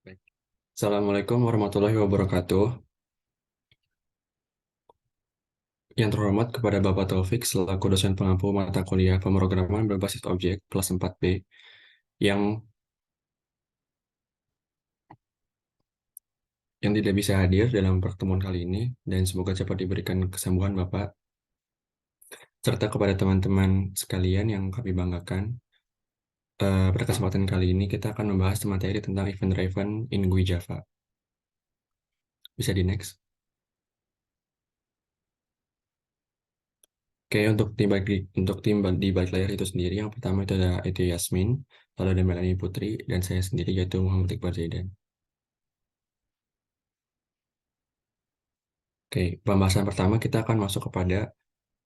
Baik. Assalamualaikum warahmatullahi wabarakatuh. Yang terhormat kepada Bapak Taufik selaku dosen pengampu mata kuliah pemrograman berbasis objek kelas 4B yang tidak bisa hadir dalam pertemuan kali ini dan semoga cepat diberikan kesembuhan Bapak serta kepada teman-teman sekalian yang kami banggakan. Pada kesempatan kali ini kita akan membahas materi tentang event driven in GUI Java. Bisa di next. Oke, untuk tim di balik layar itu sendiri, yang pertama itu Yasmin, lalu ada Melanie Putri, dan saya sendiri yaitu Muhammad Iqbal Zaidan. Oke, pembahasan pertama kita akan masuk kepada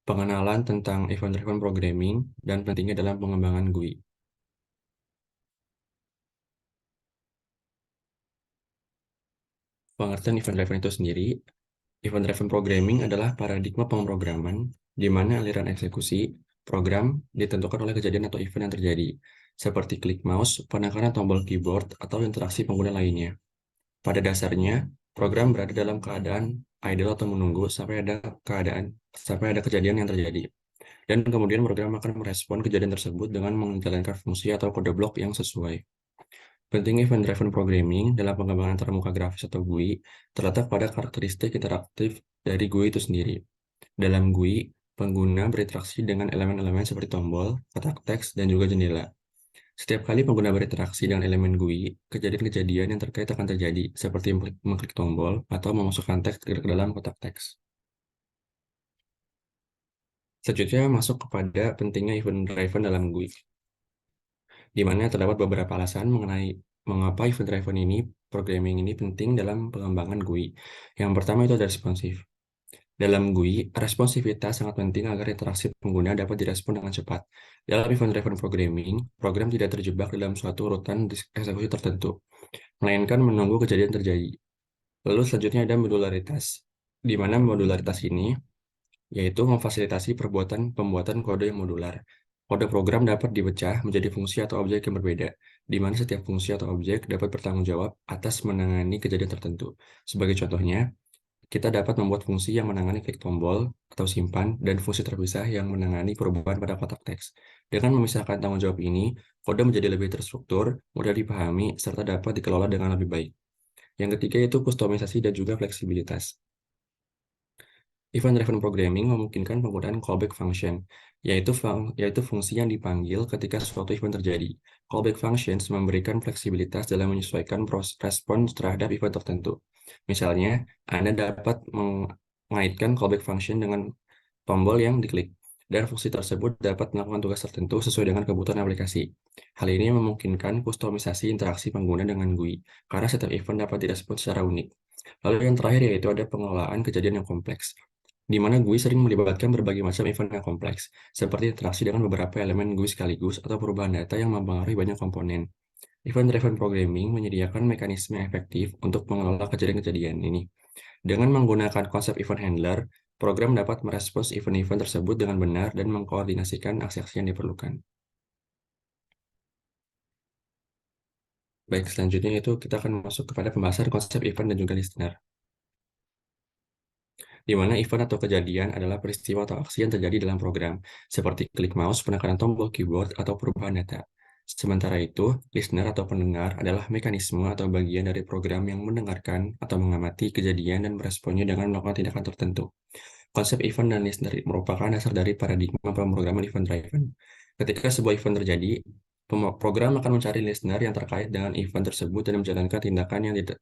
pengenalan tentang event-driven programming dan pentingnya dalam pengembangan GUI. Pengertian event-driven itu sendiri, event-driven programming adalah paradigma pemrograman di mana aliran eksekusi program ditentukan oleh kejadian atau event yang terjadi, seperti klik mouse, penekanan tombol keyboard, atau interaksi pengguna lainnya. Pada dasarnya, program berada dalam keadaan idle atau menunggu sampai ada kejadian yang terjadi. Dan kemudian program akan merespon kejadian tersebut dengan menjalankan fungsi atau kode blok yang sesuai. Penting event-driven programming dalam pengembangan antarmuka grafis atau GUI terletak pada karakteristik interaktif dari GUI itu sendiri. Dalam GUI, pengguna berinteraksi dengan elemen-elemen seperti tombol, kotak teks, dan juga jendela. Setiap kali pengguna berinteraksi dengan elemen GUI, kejadian-kejadian yang terkait akan terjadi, seperti mengklik tombol atau memasukkan teks ke dalam kotak teks. Selanjutnya masuk kepada pentingnya event-driven dalam GUI, di mana terdapat beberapa alasan mengenai mengapa event-driven programming ini penting dalam pengembangan GUI. Yang pertama itu ada responsif. Dalam GUI, responsivitas sangat penting agar interaksi pengguna dapat direspon dengan cepat. Dalam event-driven programming, program tidak terjebak dalam suatu urutan eksekusi tertentu, melainkan menunggu kejadian terjadi. Lalu selanjutnya ada modularitas, di mana modularitas ini yaitu memfasilitasi pembuatan kode yang modular. Kode program dapat dipecah menjadi fungsi atau objek yang berbeda, di mana setiap fungsi atau objek dapat bertanggung jawab atas menangani kejadian tertentu. Sebagai contohnya, kita dapat membuat fungsi yang menangani klik tombol atau simpan, dan fungsi terpisah yang menangani perubahan pada kotak teks. Dengan memisahkan tanggung jawab ini, kode menjadi lebih terstruktur, mudah dipahami, serta dapat dikelola dengan lebih baik. Yang ketiga itu kustomisasi dan juga fleksibilitas. Event-driven programming memungkinkan penggunaan callback function, yaitu fungsi yang dipanggil ketika suatu event terjadi. Callback functions memberikan fleksibilitas dalam menyesuaikan respons terhadap event tertentu. Misalnya, Anda dapat mengaitkan callback function dengan tombol yang diklik, dan fungsi tersebut dapat melakukan tugas tertentu sesuai dengan kebutuhan aplikasi. Hal ini memungkinkan kustomisasi interaksi pengguna dengan GUI, karena setiap event dapat direspon secara unik. Lalu yang terakhir yaitu ada pengelolaan kejadian yang kompleks, di mana GUI sering melibatkan berbagai macam event yang kompleks, seperti interaksi dengan beberapa elemen GUI sekaligus atau perubahan data yang mempengaruhi banyak komponen. Event-driven programming menyediakan mekanisme efektif untuk mengelola kejadian-kejadian ini. Dengan menggunakan konsep event handler, program dapat merespons event-event tersebut dengan benar dan mengkoordinasikan aksi-aksi yang diperlukan. Baik, selanjutnya itu kita akan masuk kepada pembahasan konsep event dan juga listener, di mana event atau kejadian adalah peristiwa atau aksi yang terjadi dalam program, seperti klik mouse, penekanan tombol keyboard, atau perubahan data. Sementara itu, listener atau pendengar adalah mekanisme atau bagian dari program yang mendengarkan atau mengamati kejadian dan meresponnya dengan melakukan tindakan tertentu. Konsep event dan listener merupakan dasar dari paradigma pemrograman event-driven. Ketika sebuah event terjadi, program akan mencari listener yang terkait dengan event tersebut dan menjalankan tindakan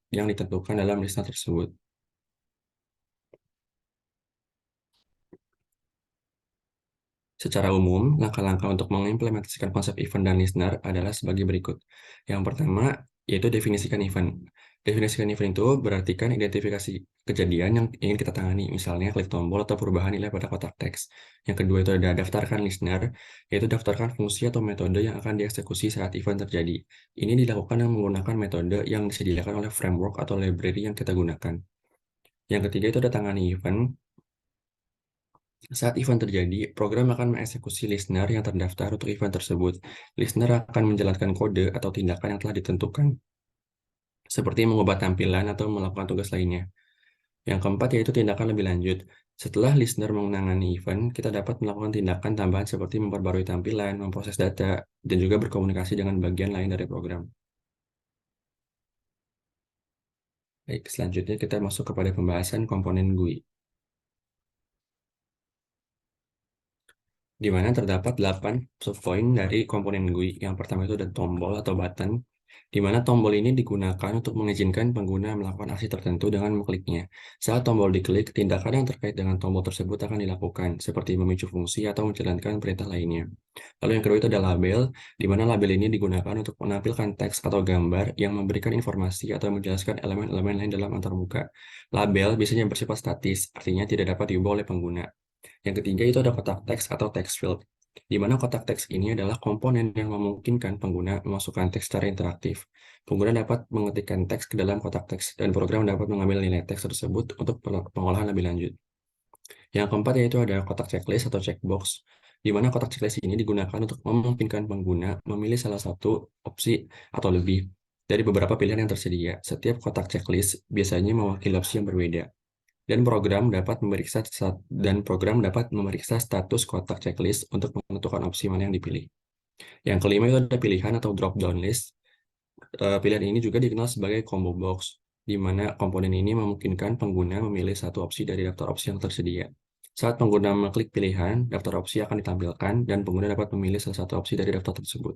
yang ditentukan dalam listener tersebut. Secara umum, langkah-langkah untuk mengimplementasikan konsep event dan listener adalah sebagai berikut. Yang pertama, yaitu definisikan event. Definisikan event itu berarti kan identifikasi kejadian yang ingin kita tangani, misalnya klik tombol atau perubahan nilai pada kotak teks. Yang kedua itu ada daftarkan listener, yaitu daftarkan fungsi atau metode yang akan dieksekusi saat event terjadi. Ini dilakukan dengan menggunakan metode yang disediakan oleh framework atau library yang kita gunakan. Yang ketiga itu ada tangani event. Saat event terjadi, program akan mengeksekusi listener yang terdaftar untuk event tersebut. Listener akan menjalankan kode atau tindakan yang telah ditentukan. seperti mengubah tampilan atau melakukan tugas lainnya. Yang keempat yaitu tindakan lebih lanjut. Setelah listener menangani event, kita dapat melakukan tindakan tambahan seperti memperbarui tampilan, memproses data, dan juga berkomunikasi dengan bagian lain dari program. Baik, selanjutnya kita masuk kepada pembahasan komponen GUI, di mana terdapat 8 subpoin dari komponen GUI. Yang pertama itu ada tombol atau button, di mana tombol ini digunakan untuk mengizinkan pengguna melakukan aksi tertentu dengan mengkliknya. Saat tombol diklik, tindakan yang terkait dengan tombol tersebut akan dilakukan, seperti memicu fungsi atau menjalankan perintah lainnya. Lalu yang kedua itu ada label, di mana label ini digunakan untuk menampilkan teks atau gambar yang memberikan informasi atau menjelaskan elemen-elemen lain dalam antarmuka. Label biasanya bersifat statis, artinya tidak dapat diubah oleh pengguna. Yang ketiga itu ada kotak teks atau text field, di mana kotak teks ini adalah komponen yang memungkinkan pengguna memasukkan teks secara interaktif. Pengguna dapat mengetikkan teks ke dalam kotak teks, dan program dapat mengambil nilai teks tersebut untuk pengolahan lebih lanjut. Yang keempat yaitu ada kotak checklist atau checkbox, di mana kotak checklist ini digunakan untuk memungkinkan pengguna memilih salah satu opsi atau lebih dari beberapa pilihan yang tersedia. Setiap kotak checklist biasanya mewakili opsi yang berbeda, dan program dapat memeriksa status kotak checklist untuk menentukan opsi mana yang dipilih. Yang kelima itu ada pilihan atau drop down list. Pilihan ini juga dikenal sebagai combo box, di mana komponen ini memungkinkan pengguna memilih satu opsi dari daftar opsi yang tersedia. Saat pengguna mengklik pilihan, daftar opsi akan ditampilkan dan pengguna dapat memilih salah satu opsi dari daftar tersebut.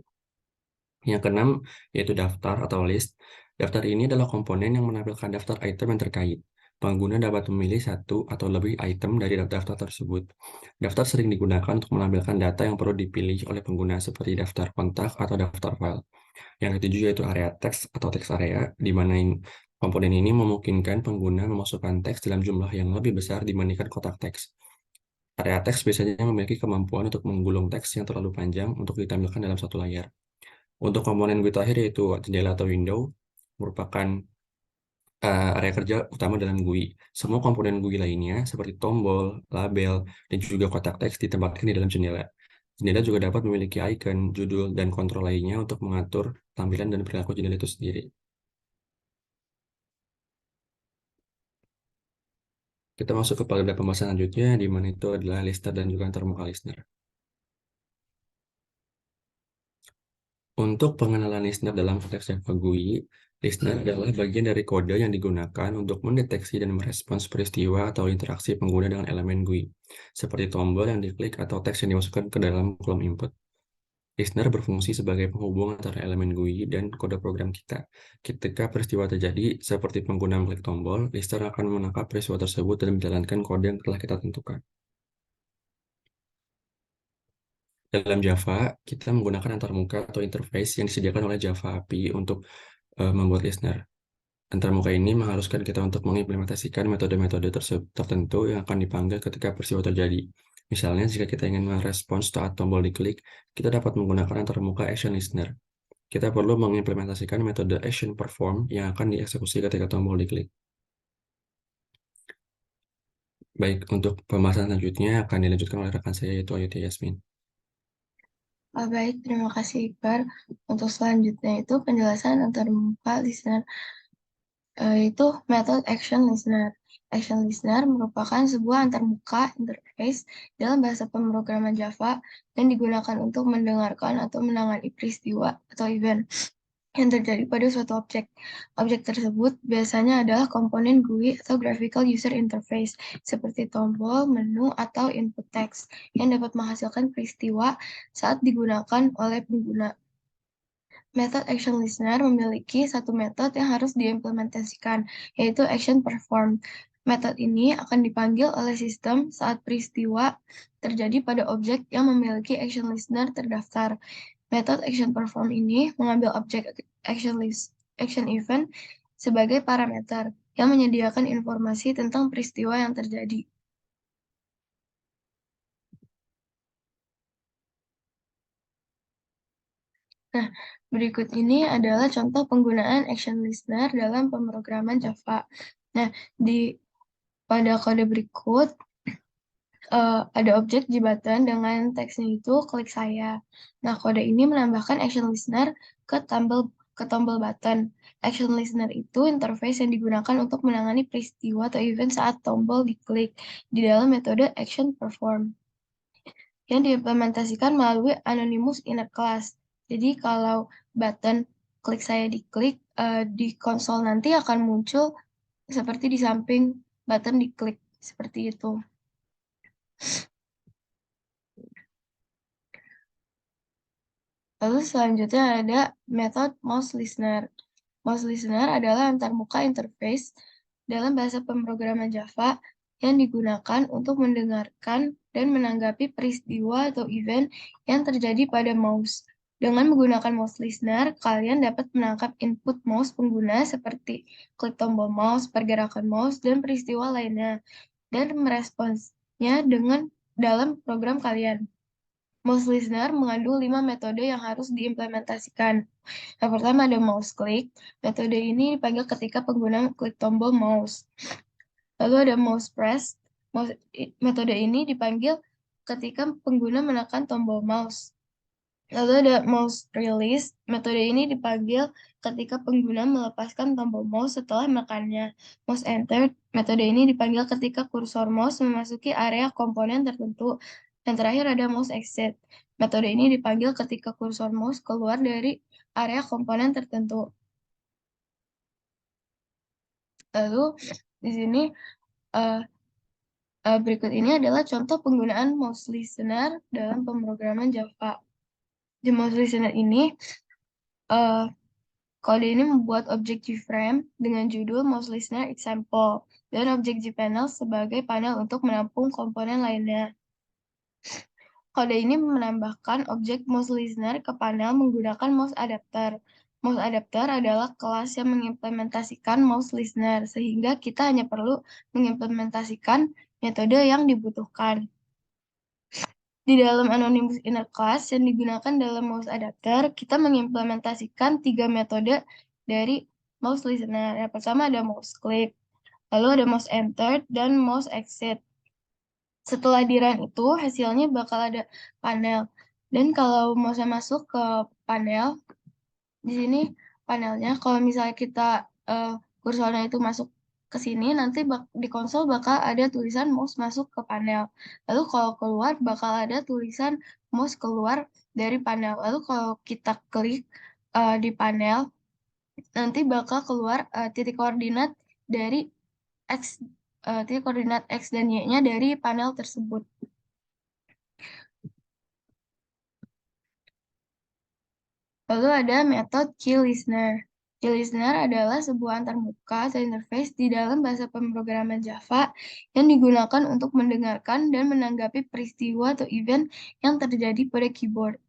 Yang keenam, yaitu daftar atau list. Daftar ini adalah komponen yang menampilkan daftar item yang terkait. Pengguna dapat memilih satu atau lebih item dari daftar tersebut. Daftar sering digunakan untuk menampilkan data yang perlu dipilih oleh pengguna seperti daftar kontak atau daftar file. Yang ketujuh yaitu area teks atau teks area, di mana komponen ini memungkinkan pengguna memasukkan teks dalam jumlah yang lebih besar dibandingkan kotak teks. Area teks biasanya memiliki kemampuan untuk menggulung teks yang terlalu panjang untuk ditampilkan dalam satu layar. Untuk komponen GUI terakhir yaitu jendela atau window, merupakan area kerja utama dalam GUI. Semua komponen GUI lainnya seperti tombol, label, dan juga kotak teks ditempatkan di dalam jendela. Jendela juga dapat memiliki icon, judul, dan kontrol lainnya untuk mengatur tampilan dan perilaku jendela itu sendiri. Kita masuk kepada pembahasan selanjutnya, di mana itu adalah listener dan juga antarmuka listener. Untuk pengenalan listener dalam konteks Java GUI, listener adalah bagian dari kode yang digunakan untuk mendeteksi dan merespons peristiwa atau interaksi pengguna dengan elemen GUI, seperti tombol yang diklik atau teks yang dimasukkan ke dalam kolom input. Listener berfungsi sebagai penghubung antara elemen GUI dan kode program kita. Ketika peristiwa terjadi, seperti pengguna mengklik tombol, listener akan menangkap peristiwa tersebut dan menjalankan kode yang telah kita tentukan. Dalam Java, kita menggunakan antarmuka atau interface yang disediakan oleh Java API untuk membuat listener. Antarmuka ini mengharuskan kita untuk mengimplementasikan metode-metode tertentu yang akan dipanggil ketika peristiwa terjadi. Misalnya, jika kita ingin merespons saat tombol diklik, kita dapat menggunakan antarmuka action listener. Kita perlu mengimplementasikan metode action perform yang akan dieksekusi ketika tombol diklik. Baik, untuk pembahasan selanjutnya akan dilanjutkan oleh rekan saya yaitu Ayuti Yasmin. Baik, terima kasih Iqbar. Untuk selanjutnya itu penjelasan antarmuka listener, yaitu metode action listener. Action listener merupakan sebuah antarmuka interface dalam bahasa pemrograman Java dan digunakan untuk mendengarkan atau menangani peristiwa atau event yang terjadi pada suatu objek. Objek tersebut biasanya adalah komponen GUI atau Graphical User Interface, seperti tombol, menu, atau input text, yang dapat menghasilkan peristiwa saat digunakan oleh pengguna. Metode action listener memiliki satu metode yang harus diimplementasikan, yaitu action perform. Metode ini akan dipanggil oleh sistem saat peristiwa terjadi pada objek yang memiliki action listener terdaftar. Metode action perform ini mengambil objek action event sebagai parameter yang menyediakan informasi tentang peristiwa yang terjadi. Nah, berikut ini adalah contoh penggunaan action listener dalam pemrograman Java. Nah, pada kode berikut ada objek jembatan dengan teksnya itu klik saya. Nah, kode ini menambahkan action listener ke ke tombol button. Action listener itu interface yang digunakan untuk menangani peristiwa atau event saat tombol diklik di dalam metode action perform yang diimplementasikan melalui anonymous inner class. Jadi kalau button klik saya diklik di konsol nanti akan muncul seperti di samping button diklik seperti itu. Lalu selanjutnya ada metode mouse listener. Mouse listener adalah antarmuka interface dalam bahasa pemrograman Java yang digunakan untuk mendengarkan dan menanggapi peristiwa atau event yang terjadi pada mouse. Dengan menggunakan mouse listener, kalian dapat menangkap input mouse pengguna seperti klik tombol mouse, pergerakan mouse, dan peristiwa lainnya, dan meresponsnya dengan dalam program kalian. Mouse listener mengandung 5 metode yang harus diimplementasikan. Yang pertama ada mouse click. Metode ini dipanggil ketika pengguna klik tombol mouse. Lalu ada mouse press. Metode ini dipanggil ketika pengguna menekan tombol mouse. Lalu ada mouse release. Metode ini dipanggil ketika pengguna melepaskan tombol mouse setelah menekannya. Mouse enter. Metode ini dipanggil ketika kursor mouse memasuki area komponen tertentu. Yang terakhir ada mouse exit. Metode ini dipanggil ketika kursor mouse keluar dari area komponen tertentu. Lalu di sini uh, berikut ini adalah contoh penggunaan mouse listener dalam pemrograman Java. Di mouse listener ini uh, kode ini membuat objek JFrame dengan judul mouse listener example dan objek JPanel sebagai panel untuk menampung komponen lainnya. Kode ini menambahkan objek mouse listener ke panel menggunakan mouse adapter. Mouse adapter adalah kelas yang mengimplementasikan mouse listener, sehingga kita hanya perlu mengimplementasikan metode yang dibutuhkan. Di dalam anonymous inner class yang digunakan dalam mouse adapter, kita mengimplementasikan 3 metode dari mouse listener. Yang pertama ada mouse click, lalu ada mouse enter, dan mouse exit. Setelah di run itu, hasilnya bakal ada panel. Dan kalau mouse masuk ke panel, di sini panelnya, kalau misalnya kita kursornya itu masuk ke sini, nanti di konsol bakal ada tulisan mouse masuk ke panel. Lalu kalau keluar, bakal ada tulisan mouse keluar dari panel. Lalu kalau kita klik di panel, nanti bakal keluar titik koordinat dari X, titik koordinat X dan Y-nya dari panel tersebut. Lalu ada metode key listener. Key listener adalah sebuah antarmuka atau interface di dalam bahasa pemrograman Java yang digunakan untuk mendengarkan dan menanggapi peristiwa atau event yang terjadi pada keyboard.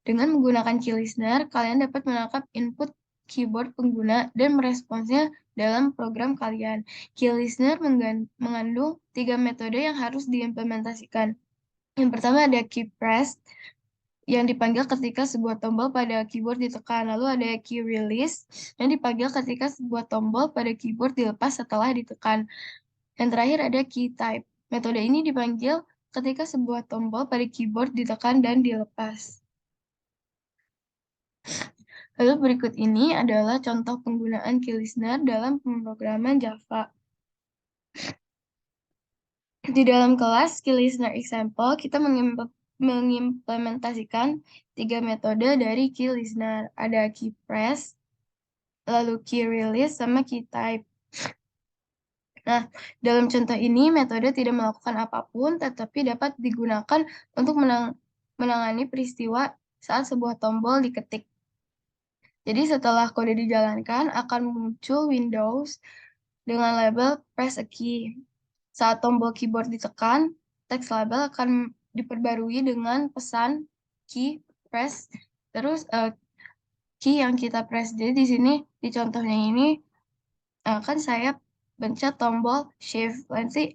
Dengan menggunakan key listener, kalian dapat menangkap input keyboard pengguna dan meresponsnya dalam program kalian. Key listener mengandung 3 metode yang harus diimplementasikan. Yang pertama ada key press, yang dipanggil ketika sebuah tombol pada keyboard ditekan. Lalu ada key release yang dipanggil ketika sebuah tombol pada keyboard dilepas setelah ditekan. Yang terakhir ada key type. Metode ini dipanggil ketika sebuah tombol pada keyboard ditekan dan dilepas. Lalu berikut ini adalah contoh penggunaan key listener dalam pemrograman Java. Di dalam kelas key listener example, kita mengimplementasikan 3 metode dari key listener. Ada key press, lalu key release, sama key type. Nah, dalam contoh ini metode tidak melakukan apapun, tetapi dapat digunakan untuk menangani peristiwa saat sebuah tombol diketik. Jadi setelah kode dijalankan, akan muncul Windows dengan label press a key. Saat tombol keyboard ditekan, teks label akan diperbarui dengan pesan key press, terus key yang kita press. Jadi di sini, di contohnya ini, kan saya pencet tombol shift. Nanti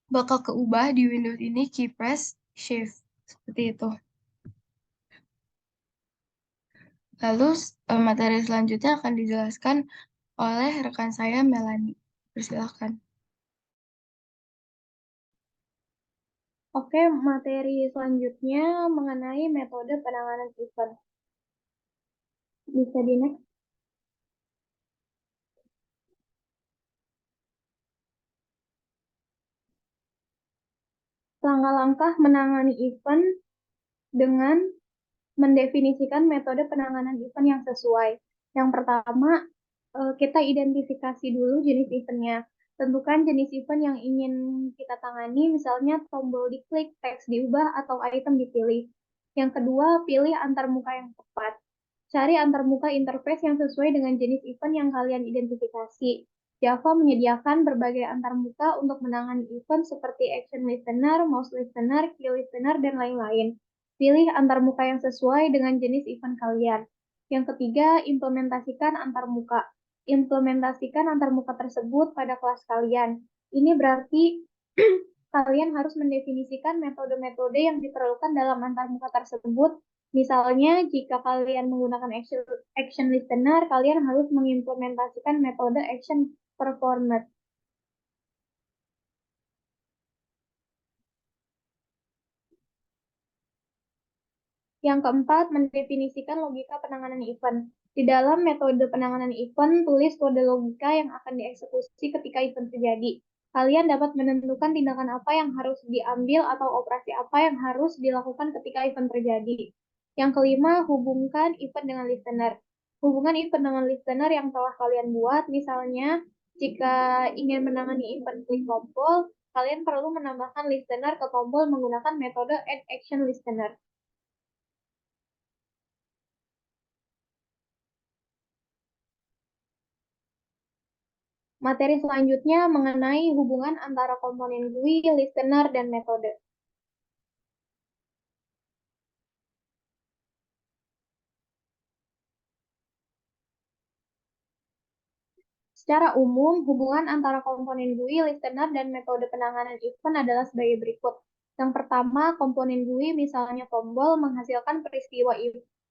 bakal keubah di Windows ini key press shift. Seperti itu. Lalu materi selanjutnya akan dijelaskan oleh rekan saya Melanie. Persilahkan. Oke, materi selanjutnya mengenai metode penanganan event. Bisa di next. Langkah-langkah menangani event dengan mendefinisikan metode penanganan event yang sesuai. Yang pertama, kita identifikasi dulu jenis eventnya. Tentukan jenis event yang ingin kita tangani, misalnya tombol diklik, teks diubah, atau item dipilih. Yang kedua, pilih antarmuka yang tepat. Cari antarmuka interface yang sesuai dengan jenis event yang kalian identifikasi. Java menyediakan berbagai antarmuka untuk menangani event seperti action listener, mouse listener, key listener, dan lain-lain. Pilih antarmuka yang sesuai dengan jenis event kalian. Yang ketiga, implementasikan antarmuka. Implementasikan antarmuka tersebut pada kelas kalian. Ini berarti kalian harus mendefinisikan metode-metode yang diperlukan dalam antarmuka tersebut. Misalnya, jika kalian menggunakan action listener, kalian harus mengimplementasikan metode action performer. Yang keempat, mendefinisikan logika penanganan event. Di dalam metode penanganan event, tulis kode logika yang akan dieksekusi ketika event terjadi. Kalian dapat menentukan tindakan apa yang harus diambil atau operasi apa yang harus dilakukan ketika event terjadi. Yang kelima, hubungkan event dengan listener. Hubungan event dengan listener yang telah kalian buat, misalnya jika ingin menangani event klik tombol, kalian perlu menambahkan listener ke tombol menggunakan metode add action listener. Materi selanjutnya mengenai hubungan antara komponen GUI, listener, dan metode. Secara umum, hubungan antara komponen GUI, listener, dan metode penanganan event adalah sebagai berikut. Yang pertama, komponen GUI misalnya tombol menghasilkan peristiwa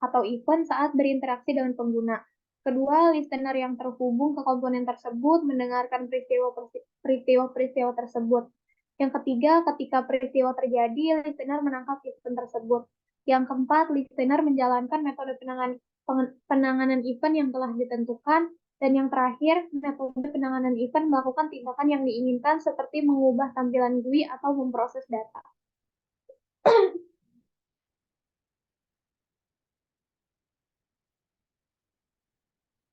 atau event saat berinteraksi dengan pengguna. Kedua, listener yang terhubung ke komponen tersebut mendengarkan peristiwa-peristiwa tersebut. Yang ketiga, ketika peristiwa terjadi, listener menangkap event tersebut. Yang keempat, listener menjalankan metode penanganan event yang telah ditentukan. Dan yang terakhir, metode penanganan event melakukan tindakan yang diinginkan seperti mengubah tampilan GUI atau memproses data.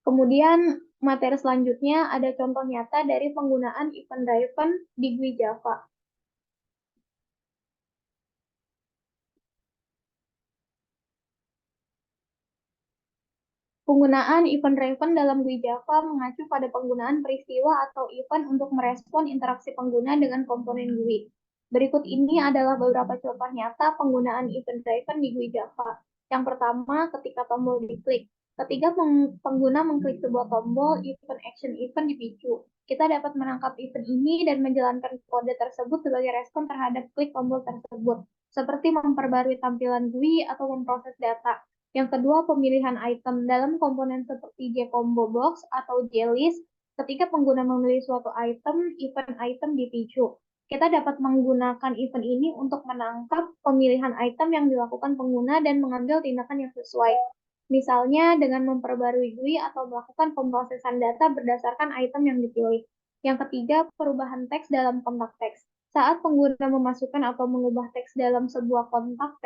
Kemudian materi selanjutnya ada contoh nyata dari penggunaan event driven di GUI Java. Penggunaan event driven dalam GUI Java mengacu pada penggunaan peristiwa atau event untuk merespon interaksi pengguna dengan komponen GUI. Berikut ini adalah beberapa contoh nyata penggunaan event driven di GUI Java. Yang pertama, ketika tombol diklik. Ketika pengguna mengklik sebuah tombol, event action event dipicu. Kita dapat menangkap event ini dan menjalankan kode tersebut sebagai respon terhadap klik tombol tersebut, seperti memperbarui tampilan GUI atau memproses data. Yang kedua, pemilihan item dalam komponen seperti JCombo Box atau JList. Ketika pengguna memilih suatu item, event item dipicu. Kita dapat menggunakan event ini untuk menangkap pemilihan item yang dilakukan pengguna dan mengambil tindakan yang sesuai. Misalnya dengan memperbarui GUI atau melakukan pemrosesan data berdasarkan item yang dipilih. Yang ketiga, perubahan teks dalam kontak teks. Saat pengguna memasukkan atau mengubah teks dalam sebuah kotak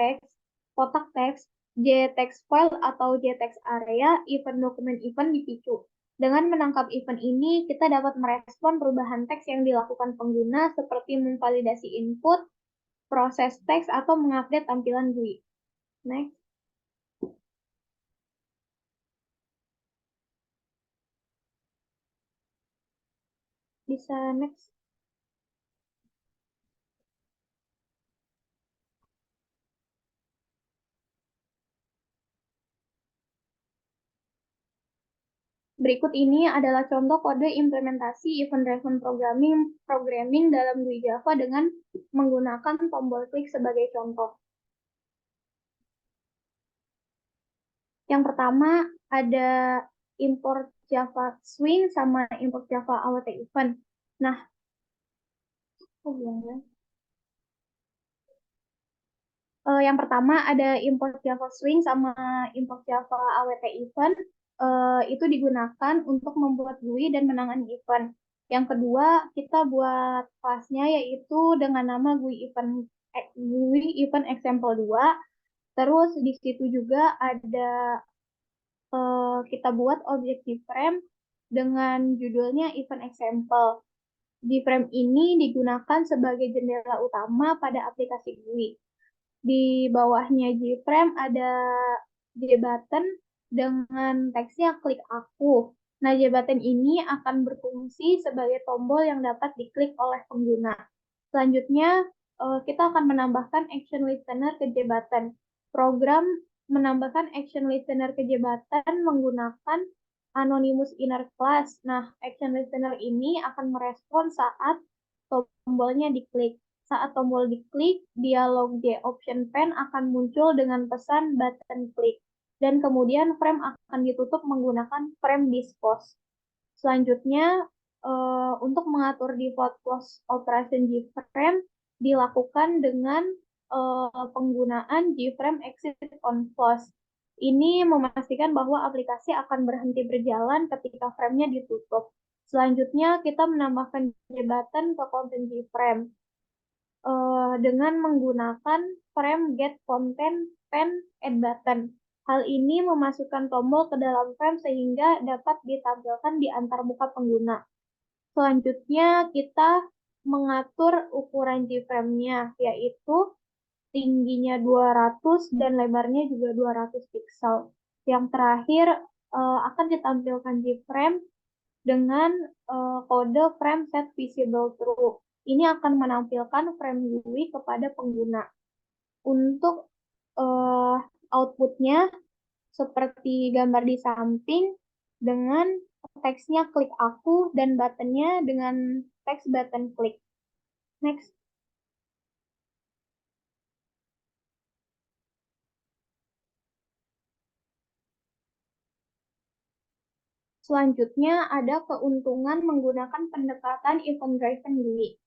teks, JText file atau JText area, event dokumen event dipicu. Dengan menangkap event ini, kita dapat merespon perubahan teks yang dilakukan pengguna seperti memvalidasi input, proses teks, atau mengupdate tampilan GUI. Next. Bisa next. Berikut ini adalah contoh kode implementasi event-driven programming dalam GUI Java dengan menggunakan tombol klik sebagai contoh. Yang pertama ada import Java Swing sama import Java awt event. Nah, oh, Yang pertama ada import Java Swing sama import Java AWT event. Itu digunakan untuk membuat GUI dan menangani event. Yang kedua, kita buat kelasnya yaitu dengan nama GUI event example 2. Terus di situ juga ada kita buat objek frame dengan judulnya event example. Frame ini digunakan sebagai jendela utama pada aplikasi GUI. Di bawahnya Gframe ada J-button dengan teksnya klik aku. Nah, J-button ini akan berfungsi sebagai tombol yang dapat diklik oleh pengguna. Selanjutnya, kita akan menambahkan action listener ke J-button. Program menambahkan action listener ke J-button menggunakan Anonymous Inner Class. Nah, action listener ini akan merespon saat tombolnya diklik. Saat tombol diklik, dialog J option pane akan muncul dengan pesan button klik. Dan kemudian frame akan ditutup menggunakan frame dispose. Selanjutnya, untuk mengatur default close operation JFrame dilakukan dengan penggunaan JFrame exit on close. Ini memastikan bahwa aplikasi akan berhenti berjalan ketika frame-nya ditutup. Selanjutnya, kita menambahkan button ke konten JFrame dengan menggunakan frame get content pen add button. Hal ini memasukkan tombol ke dalam frame sehingga dapat ditampilkan di antarmuka pengguna. Selanjutnya kita mengatur ukuran keyframe-nya, yaitu tingginya 200 dan lebarnya juga 200 pixel. Yang terakhir akan ditampilkan keyframe dengan kode frame set visible true. Ini akan menampilkan frame GUI kepada pengguna. Untuk uh, outputnya seperti gambar di samping dengan teksnya klik aku dan buttonnya dengan teks button klik. Next. Selanjutnya ada keuntungan menggunakan pendekatan event driven GUI.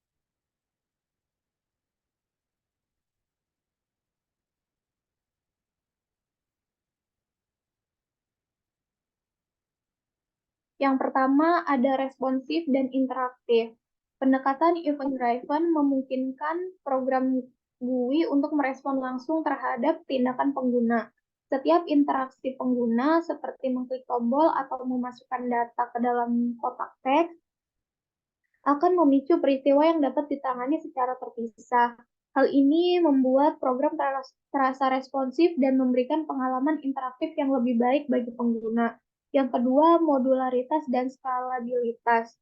Yang pertama ada responsif dan interaktif. Pendekatan event driven memungkinkan program GUI untuk merespon langsung terhadap tindakan pengguna. Setiap interaksi pengguna seperti mengklik tombol atau memasukkan data ke dalam kotak teks akan memicu peristiwa yang dapat ditangani secara terpisah. Hal ini membuat program terasa responsif dan memberikan pengalaman interaktif yang lebih baik bagi pengguna. Yang kedua, modularitas dan skalabilitas.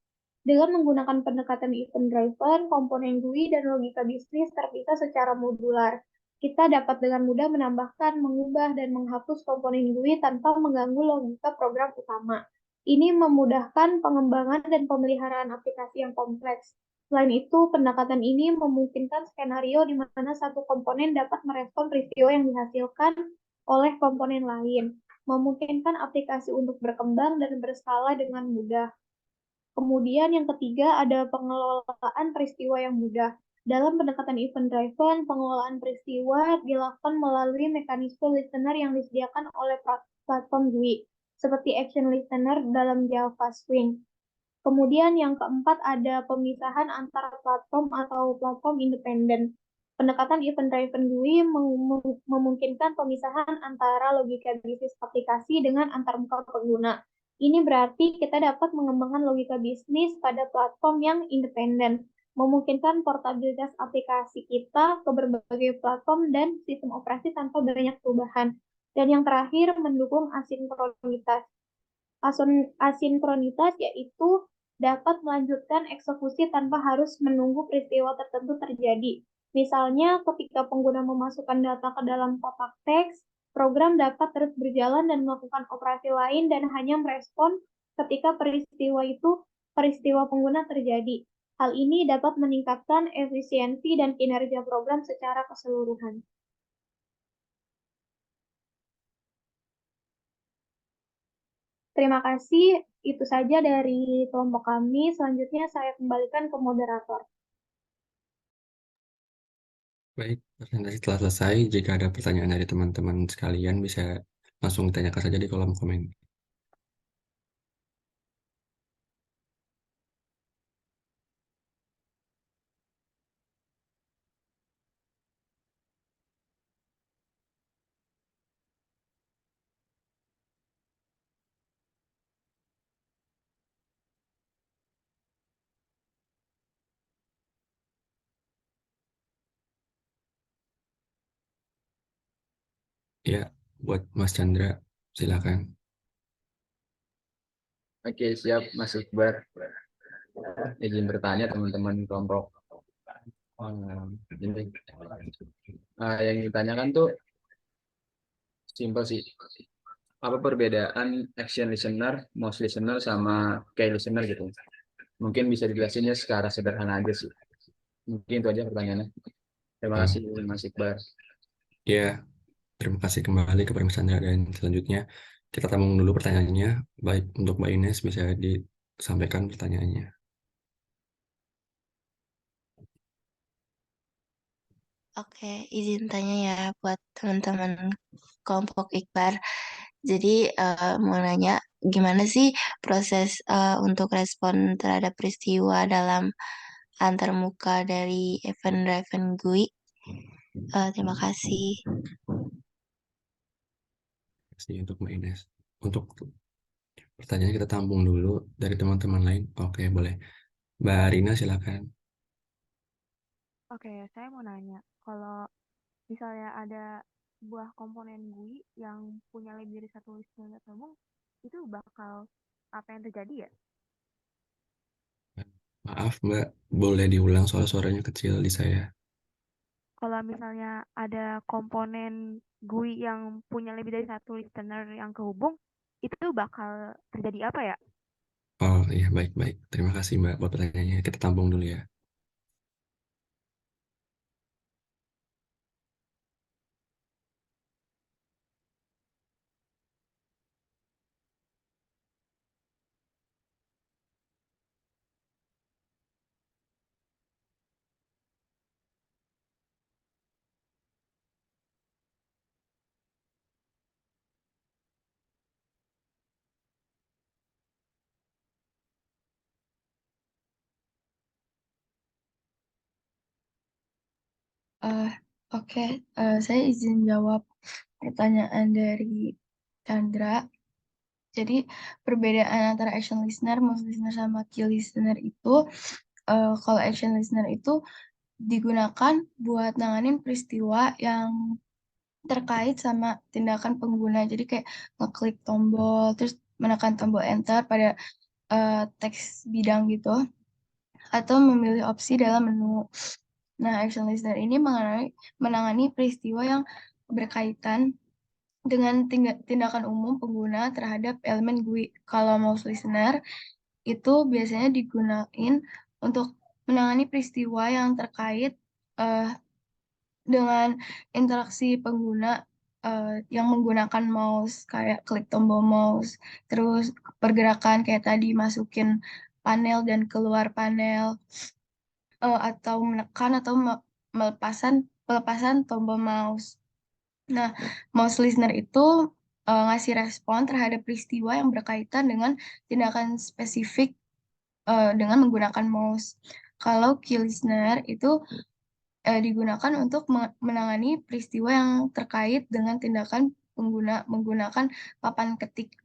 Dengan menggunakan pendekatan event driven, komponen GUI dan logika bisnis terpisah secara modular. Kita dapat dengan mudah menambahkan, mengubah, dan menghapus komponen GUI tanpa mengganggu logika program utama. Ini memudahkan pengembangan dan pemeliharaan aplikasi yang kompleks. Selain itu, pendekatan ini memungkinkan skenario di mana satu komponen dapat merespon peristiwa yang dihasilkan oleh komponen lain, memungkinkan aplikasi untuk berkembang dan berskala dengan mudah. Kemudian yang ketiga ada pengelolaan peristiwa yang mudah. Dalam pendekatan event driven, pengelolaan peristiwa dilakukan melalui mekanisme listener yang disediakan oleh platform GUI, seperti action listener dalam Java Swing. Kemudian yang keempat ada pemisahan antara platform atau platform independen. Pendekatan event driven GUI memungkinkan pemisahan antara logika bisnis aplikasi dengan antarmuka pengguna. Ini berarti kita dapat mengembangkan logika bisnis pada platform yang independen, memungkinkan portabilitas aplikasi kita ke berbagai platform dan sistem operasi tanpa banyak perubahan. Dan yang terakhir, mendukung asinkronitas. Asinkronitas yaitu dapat melanjutkan eksekusi tanpa harus menunggu peristiwa tertentu terjadi. Misalnya, ketika pengguna memasukkan data ke dalam kotak teks, program dapat terus berjalan dan melakukan operasi lain dan hanya merespon ketika peristiwa pengguna terjadi. Hal ini dapat meningkatkan efisiensi dan kinerja program secara keseluruhan. Terima kasih. Itu saja dari kelompok kami. Selanjutnya saya kembalikan ke moderator. Baik, presentasi telah selesai. Jika ada pertanyaan dari teman-teman sekalian, bisa langsung ditanyakan saja di kolom komen. Ya, buat Mas Chandra, silakan. Oke, siap Mas Iqbar. Izin bertanya teman-teman kelompok. Ini yang ditanyakan tuh simpel sih. Apa perbedaan action listener, mouse listener, sama key listener gitu? Mungkin bisa dijelasinnya secara sederhana aja sih. Mungkin itu aja pertanyaannya. Terima Hmm, kasih Mas Iqbar. Ya, terima kasih kembali kepada Mas Chandra dan selanjutnya kita tampung dulu pertanyaannya. Baik, untuk Mbak Ines bisa disampaikan pertanyaannya. Oke, izin tanya ya buat teman-teman kelompok Iqbar. Jadi mau nanya gimana sih proses untuk respon terhadap peristiwa dalam antarmuka dari event Raven GUI? Terima kasih. Terima kasih untuk Mbak Ines. Untuk pertanyaannya kita tampung dulu dari teman-teman lain. Oke, boleh. Mbak Rina silakan. Oke, saya mau nanya, kalau misalnya ada sebuah komponen GUI yang punya lebih dari satu listener terhubung, itu bakal apa yang terjadi ya? Maaf Mbak, boleh diulang soal suaranya kecil di saya. Kalau misalnya ada komponen GUI yang punya lebih dari satu listener yang kehubung, itu bakal terjadi apa ya? Oh iya, baik-baik. Terima kasih Mbak buat pertanyaannya. Kita tampung dulu ya. Eh, oke, saya izin jawab pertanyaan dari Chandra. Jadi perbedaan antara action listener, mouse listener, sama key listener itu, kalau action listener itu digunakan buat nanganin peristiwa yang terkait sama tindakan pengguna. Jadi kayak ngeklik tombol, terus menekan tombol enter pada teks bidang gitu, atau memilih opsi dalam menu. Nah, action listener ini menangani peristiwa yang berkaitan dengan tindakan umum pengguna terhadap elemen GUI. Kalau mouse listener itu biasanya digunain untuk menangani peristiwa yang terkait eh, dengan interaksi pengguna yang menggunakan mouse, kayak klik tombol mouse, terus pergerakan kayak tadi masukin panel dan keluar panel, atau menekan atau pelepasan tombol mouse. Nah, mouse listener itu ngasih respon terhadap peristiwa yang berkaitan dengan tindakan spesifik dengan menggunakan mouse. Kalau key listener itu digunakan untuk menangani peristiwa yang terkait dengan tindakan pengguna menggunakan papan ketik,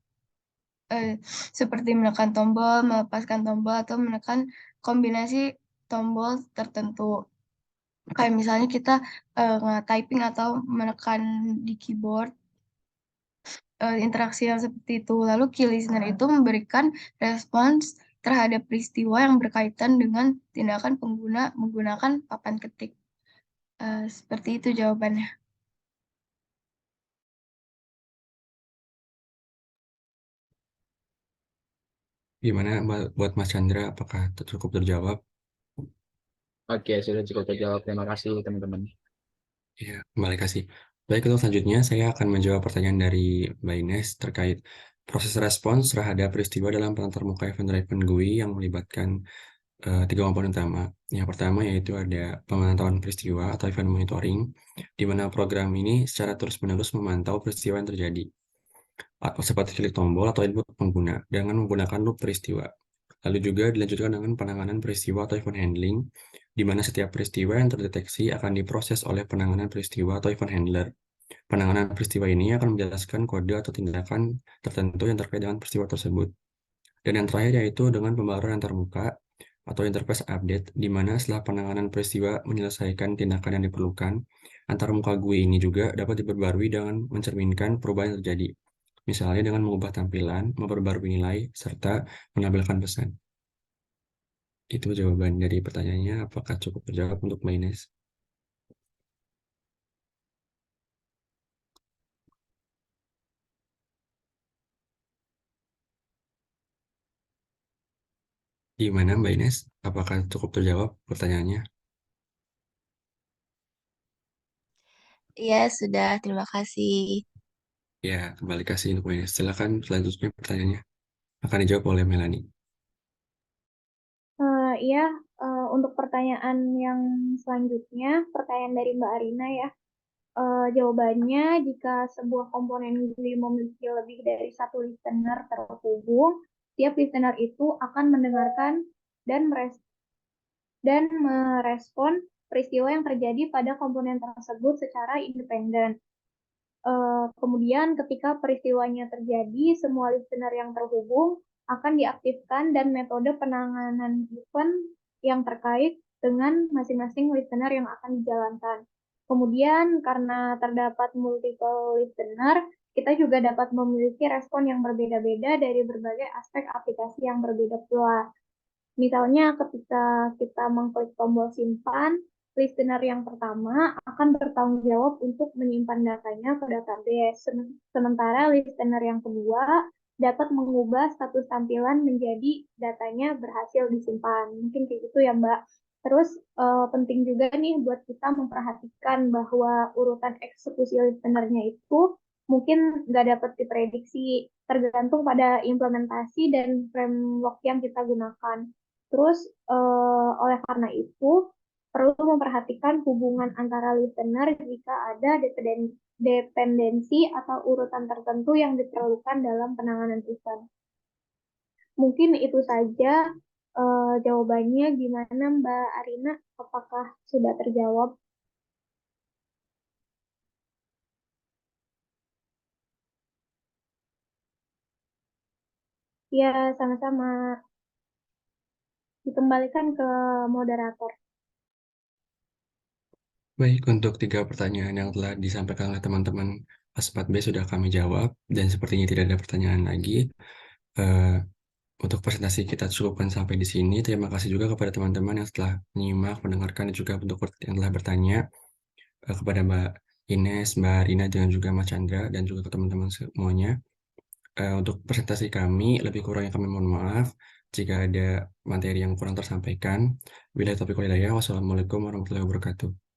eh, seperti menekan tombol, melepaskan tombol, atau menekan kombinasi tombol tertentu. Kayak misalnya kita nge-typing atau menekan di keyboard, interaksi yang seperti itu. Lalu key listener itu memberikan respons terhadap peristiwa yang berkaitan dengan tindakan pengguna menggunakan papan ketik. Seperti itu jawabannya. Gimana Mbak, buat Mas Chandra, apakah cukup terjawab? Oke, sudah cukup terjawab. Terima kasih teman-teman. Ya, kembali kasih. Baik, untuk selanjutnya saya akan menjawab pertanyaan dari Mbak Ines terkait proses respons terhadap peristiwa dalam pengantar muka event-driven GUI yang melibatkan tiga komponen utama. Yang pertama yaitu ada pemantauan peristiwa atau event monitoring, di mana program ini secara terus-menerus memantau peristiwa yang terjadi, atau seperti klik tombol atau input pengguna dengan menggunakan loop peristiwa. Lalu juga dilanjutkan dengan penanganan peristiwa atau event handling, di mana setiap peristiwa yang terdeteksi akan diproses oleh penanganan peristiwa atau event handler. Penanganan peristiwa ini akan menjelaskan kode atau tindakan tertentu yang terkait dengan peristiwa tersebut. Dan yang terakhir yaitu dengan pembaruan antarmuka atau interface update, di mana setelah penanganan peristiwa menyelesaikan tindakan yang diperlukan, antarmuka GUI ini juga dapat diperbarui dengan mencerminkan perubahan yang terjadi. Misalnya dengan mengubah tampilan, memperbarui nilai, serta menampilkan pesan. Itu jawaban dari pertanyaannya. Apakah cukup terjawab untuk Mbak Ines? Gimana Mbak Ines? Apakah cukup terjawab pertanyaannya? Iya, sudah. Terima kasih. Ya, kembali kasih untuk Mbak Ines. Silakan selanjutnya pertanyaannya. Akan dijawab oleh Melanie. Iya, untuk pertanyaan yang selanjutnya, pertanyaan dari Mbak Arina ya. Jawabannya, jika sebuah komponen GUI memiliki lebih dari satu listener terhubung, tiap listener itu akan mendengarkan dan merespon peristiwa yang terjadi pada komponen tersebut secara independen. Kemudian ketika peristiwanya terjadi, semua listener yang terhubung akan diaktifkan dan metode penanganan event yang terkait dengan masing-masing listener yang akan dijalankan. Kemudian karena terdapat multiple listener, kita juga dapat memiliki respon yang berbeda-beda dari berbagai aspek aplikasi yang berbeda pula. Misalnya ketika kita mengklik tombol simpan, listener yang pertama akan bertanggung jawab untuk menyimpan datanya ke database. Sementara listener yang kedua dapat mengubah status tampilan menjadi datanya berhasil disimpan. Mungkin kayak gitu ya, Mbak. Terus penting juga nih buat kita memperhatikan bahwa urutan eksekusi listenernya itu mungkin nggak dapat diprediksi, tergantung pada implementasi dan framework yang kita gunakan. Terus, oleh karena itu, perlu memperhatikan hubungan antara listener jika ada dependensi atau urutan tertentu yang diperlukan dalam penanganan event. Mungkin itu saja jawabannya. Gimana Mbak Arina? Apakah sudah terjawab? Ya, sama-sama. Dikembalikan ke moderator. Baik, untuk tiga pertanyaan yang telah disampaikan oleh teman-teman kelas 4B sudah kami jawab, dan sepertinya tidak ada pertanyaan lagi. Untuk presentasi kita cukupkan sampai di sini. Terima kasih juga kepada teman-teman yang telah menyimak, mendengarkan, dan juga untuk yang telah bertanya, kepada Mbak Ines, Mbak Rina, dan juga Mas Chandra, dan juga ke teman-teman semuanya. Untuk presentasi kami, lebih kurangnya kami mohon maaf jika ada materi yang kurang tersampaikan. Wassalamualaikum warahmatullahi wabarakatuh.